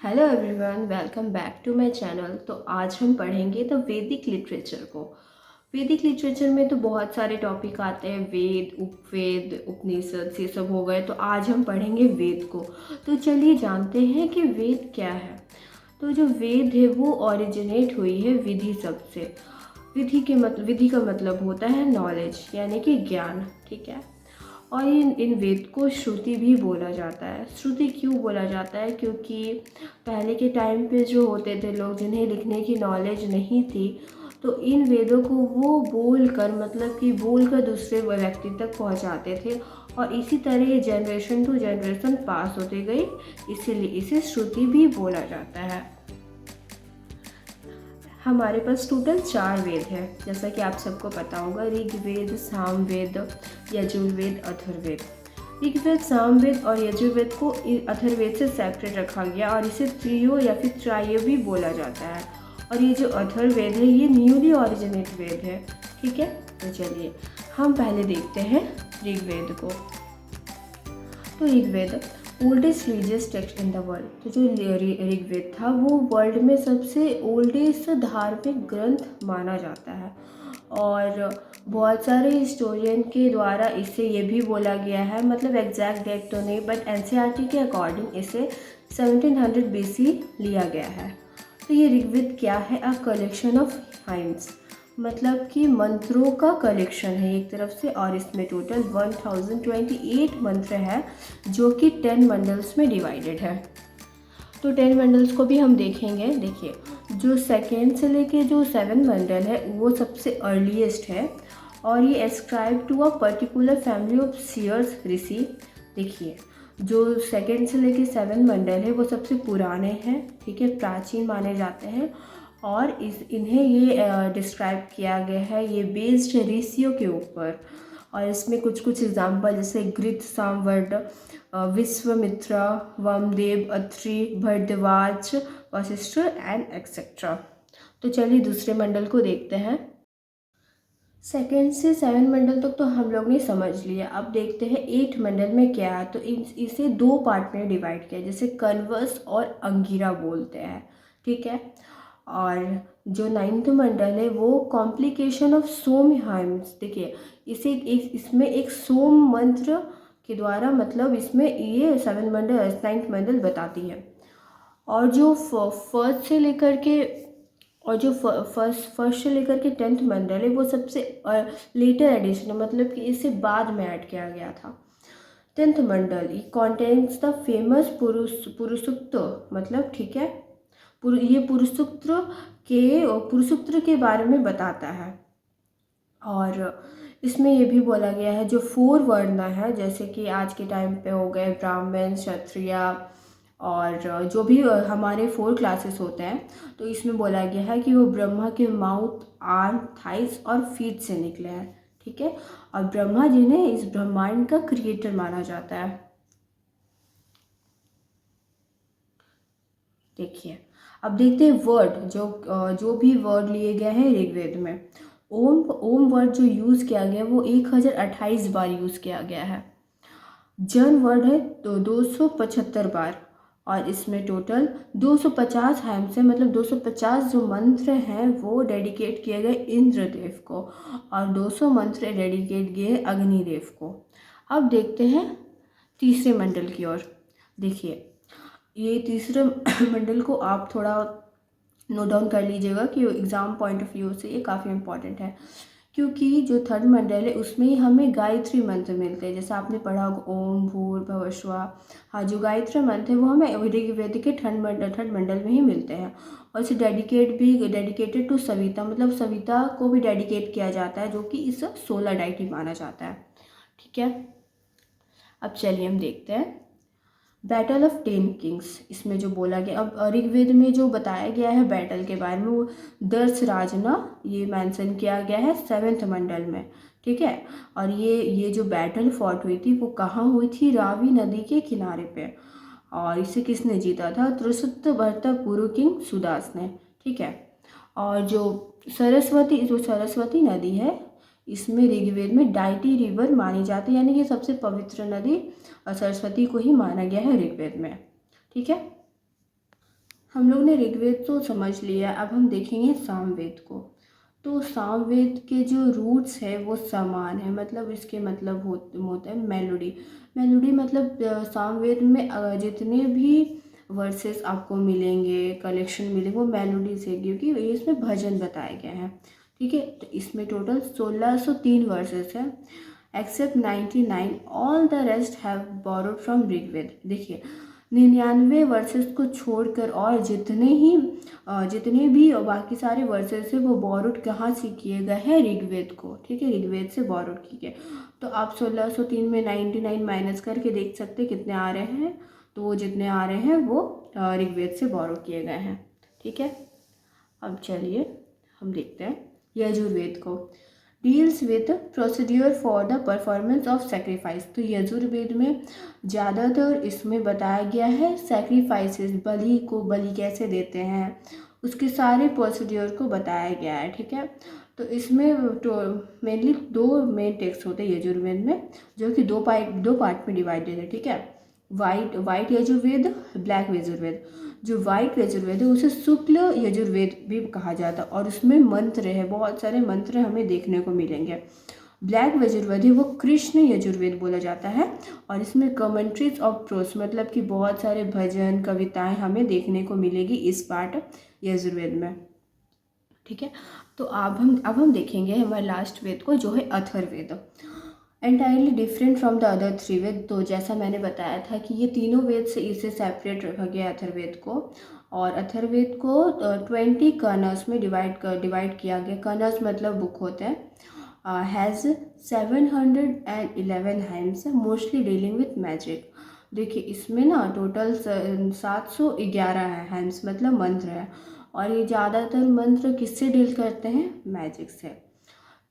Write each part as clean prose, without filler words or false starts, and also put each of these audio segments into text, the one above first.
Hello everyone, welcome back to my channel. तो आज हम पढ़ेंगे द वैदिक लिटरेचर को। वैदिक लिटरेचर में तो बहुत सारे टॉपिक आते हैं, वेद, उपवेद, उपनिषद, ये सब हो गए। तो आज हम पढ़ेंगे वेद को। तो चलिए जानते हैं कि वेद क्या है। तो जो वेद है वो ओरिजिनेट हुई है विधि शब्द से। विधि का मतलब होता है नॉलेज, यानी कि ज्ञान। ठीक है। और इन वेद को श्रुति भी बोला जाता है। श्रुति क्यों बोला जाता है? क्योंकि पहले के टाइम पे जो होते थे लोग, जिन्हें लिखने की नॉलेज नहीं थी, तो इन वेदों को वो बोल कर, मतलब कि बोल कर दूसरे व्यक्ति तक पहुंचाते थे। और इसी तरह ये जनरेशन टू जनरेशन पास होते गई, इसीलिए इसे श्रुति भी बोला जाता है। हमारे पास टोटल 4 वेद हैं, जैसा कि आप सबको पता होगा। ऋग्वेद, सामवेद, यजुर्वेद, अथर्ववेद। ऋग्वेद, सामवेद और यजुर्वेद को अथर्ववेद से सेपरेट रखा गया और इसे त्रियो या फिर त्रायो भी बोला जाता है। और ये जो अथर्ववेद है ये न्यूली ओरिजिनेट वेद है। ठीक है। तो चलिए हम पहले देखते हैं ऋग्वेद को। तो Rigveda oldest religious text in the world. तो जो ऋग्वेद था वो वर्ल्ड में सबसे ओल्डेस्ट धार्मिक ग्रंथ माना जाता है। और बहुत सारे हिस्टोरियन के द्वारा इसे ये भी बोला गया है, मतलब एग्जैक्ट डेट तो नहीं, बट एनसीईआरटी के अकॉर्डिंग इसे 1700 बीसी लिया गया है। तो ये ऋग्वेद क्या है? अ कलेक्शन ऑफ हाइम्स, मतलब कि मंत्रों का कलेक्शन है एक तरफ से। और इसमें टोटल 1028 मंत्र है, जो कि 10 मंडल्स में डिवाइडेड है। तो 10 मंडल्स को भी हम देखेंगे। देखिए, जो सेकेंड से लेके जो 7 मंडल है वो सबसे अर्लीस्ट है, और ये ascribe to a particular family of seers, rishi. देखिए, जो सेकेंड से लेके 7 मंडल है वो सबसे पुराने हैं, ठीक है, प्राचीन माने जाते हैं। और इन्हें ये डिस्क्राइब किया गया है, ये बेस्ड है ऋषियों के ऊपर। और इसमें कुछ कुछ एग्जाम्पल जैसे घृत, सामवर्त, विश्वामित्र, वामदेव, अत्रि, भरद्वाज, वशिष्ठ एंड एक्सेट्रा। तो चलिए दूसरे मंडल को देखते हैं। सेकेंड से 7 मंडल तक तो हम लोग ने समझ लिया। अब देखते हैं 8 मंडल में क्या है। तो इसे 2 पार्ट में डिवाइड किया, जैसे कन्वर्स और अंगिरा बोलते हैं। ठीक है। और जो 9th मंडल है वो कॉम्प्लिकेशन ऑफ सोम हाइम्स। देखिए, इसमें एक सोम मंत्र के द्वारा, मतलब इसमें ये 7 मंडल 9th मंडल बताती है। और जो फर्स्ट से लेकर के और जो फर्स्ट से लेकर के 10th मंडल है वो सबसे लेटर एडिशन है, मतलब कि इसे बाद में ऐड किया गया था। 10th mandala contains the famous Purushasukta, मतलब ठीक है, ये पुरुषसूत्र के बारे में बताता है। और इसमें ये भी बोला गया है जो 4 वर्ण है, जैसे कि आज के टाइम पे हो गए ब्राह्मण, क्षत्रिय, और जो भी हमारे 4 क्लासेस होते हैं, तो इसमें बोला गया है कि वो ब्रह्मा के माउथ, आर्म, थाइस और फीट से निकले हैं। ठीक है। और ब्रह्मा जिन्हें इस ब्रह्मांड का क्रिएटर माना जाता है। देखिए, अब देखते हैं वर्ड, जो भी वर्ड लिए गए हैं ऋग्वेद में। ओम वर्ड जो यूज़ किया गया वो 1028 बार यूज़ किया गया है। जन वर्ड है तो 275 बार। और इसमें टोटल 250 हैम्स है, मतलब 250 जो मंत्र हैं वो डेडिकेट किए गए इंद्रदेव को, और 200 मंत्र डेडिकेट किए अग्निदेव को। अब देखते हैं तीसरे मंडल की ओर। देखिए, ये तीसरे मंडल को आप थोड़ा नोट डाउन कर लीजिएगा कि एग्ज़ाम पॉइंट ऑफ व्यू से ये काफ़ी इंपॉर्टेंट है। क्योंकि जो 3rd मंडल है उसमें ही हमें गायत्री मंत्र मिलते हैं, जैसे आपने पढ़ा होगा ओम भूर्भुवः स्वः। हाँ, जो गायत्री मंत्र है वो हमें ऋग्वेद के 3rd मंडल में ही मिलते हैं। और इसे डेडिकेटेड टू सविता, मतलब सविता को भी डेडिकेट किया जाता है, जो कि इस 16 डाइटी माना जाता है। ठीक है। अब चलिए हम देखते हैं बैटल ऑफ 10 किंग्स। इसमें जो बोला गया, अब ऋग्वेद में जो बताया गया है बैटल के बारे में, वो दर्श राजना ये मेंशन किया गया है 7th मंडल में। ठीक है। और ये जो बैटल फॉट हुई थी वो कहाँ हुई थी? रावी नदी के किनारे पे। और इसे किसने जीता था? त्रिशुत भरता पुरु किंग सुदास ने। ठीक है। और जो सरस्वती नदी है, इसमें ऋग्वेद में डाइटी रिवर मानी जाती है, यानी कि सबसे पवित्र नदी सरस्वती को ही माना गया है ऋग्वेद में। ठीक है। हम लोग ने ऋग्वेद तो समझ लिया, अब हम देखेंगे सामवेद को। तो सामवेद के जो रूट्स है वो समान है, मतलब इसके मतलब होता है मेलोडी। मेलोडी मतलब सामवेद में जितने भी वर्सेस आपको मिलेंगे, कलेक्शन मिलेंगे, वो मेलोडी से, क्योंकि इसमें भजन बताए गए हैं। ठीक है, तो इसमें टोटल 1603 वर्सेस है, except 99, all the rest have borrowed from Rigveda. देखिए 99 वर्सेस को छोड़कर और जितने भी बाकी सारे वर्सेस है वो बोरोड कहाँ से किए गए हैं, ऋग्वेद को। ठीक है, ऋग्वेद से बोरोड किए गए। तो आप 1603 में 99 माइनस करके देख सकते कितने आ रहे हैं, तो वो जितने आ रहे हैं वो ऋग्वेद से बोरो किए गए हैं। ठीक है, अब चलिए हम देखते हैं यजुर्वेद को। Deals with procedure for the performance of sacrifice. तो यजुर्वेद में ज़्यादातर इसमें बताया गया है सेक्रीफाइसेस, बलि कैसे देते हैं, उसके सारे प्रोसीड्यूर को बताया गया है। ठीक है, तो इसमें तो मेनली 2 मेन टेक्स्ट होते हैं यजुर्वेद में, जो कि दो पार्ट में डिवाइडेड है। ठीक है, वाइट यजुर्वेद, ब्लैक यजुर्वेद। जो वाइट यजुर्वेद है उसे शुक्ल यजुर्वेद भी कहा जाता है, और उसमें मंत्र है, बहुत सारे मंत्र हमें देखने को मिलेंगे। ब्लैक यजुर्वेद है वो कृष्ण यजुर्वेद बोला जाता है, और इसमें कमेंट्रीज ऑफ प्रोस, मतलब कि बहुत सारे भजन कविताएं हमें देखने को मिलेगी इस पार्ट यजुर्वेद में। ठीक है, तो अब हम देखेंगे हमारे लास्ट वेद को, जो है Atharvaveda. Entirely different from the other 3 वेद। तो जैसा मैंने बताया था कि ये तीनों वेद से इसे सेपरेट रखा गया अथर्ववेद को, और अथर्ववेद को 20 कर्नल्स में डिवाइड किया गया। कर्नल्स मतलब बुक होते हैं। Has 711 hands, mostly dealing with magic. देखिए इसमें ना टोटल 711 है हैंड्स, मतलब मंत्र है, और ये ज़्यादातर मंत्र किससे डील करते हैं, मैजिक से।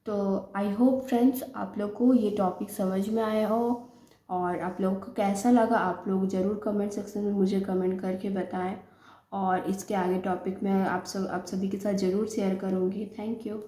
तो आई होप फ्रेंड्स आप लोग को ये टॉपिक समझ में आया हो, और आप लोगों को कैसा लगा आप लोग ज़रूर कमेंट सेक्शन में मुझे कमेंट करके बताएं, और इसके आगे टॉपिक मैं आप सभी के साथ ज़रूर शेयर करूँगी। Thank you.